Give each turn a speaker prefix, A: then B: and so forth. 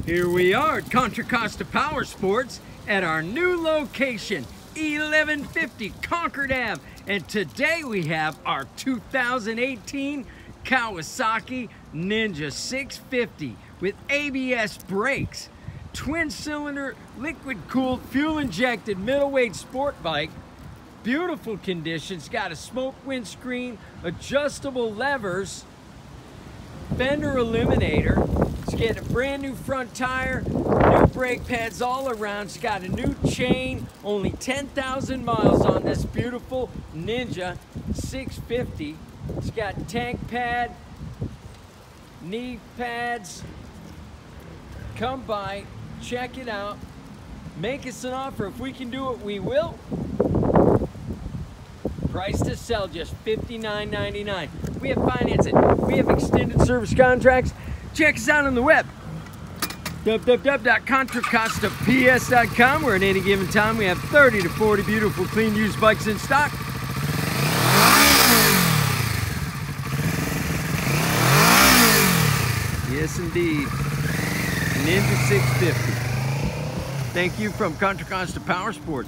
A: Here we are at Contra Costa Powersports at our new location, 1150 Concord Ave. And today we have our 2018 Kawasaki Ninja 650 with ABS brakes, twin cylinder, liquid cooled, fuel injected middleweight sport bike. Beautiful conditions, got a smoke windscreen, adjustable levers, fender eliminator. It's getting a brand new front tire, new brake pads all around. It's got a new chain, only 10,000 miles on this beautiful Ninja 650. It's got tank pad, knee pads. Come by, check it out, make us an offer. If we can do it, we will. Price to sell, just $59.99. We have financing, we have extended service contracts. Check us out on the web, www.contracostaps.com, where at any given time we have 30 to 40 beautiful, clean, used bikes in stock. Yes, indeed. Ninja 650. Thank you from Contra Costa Powersports.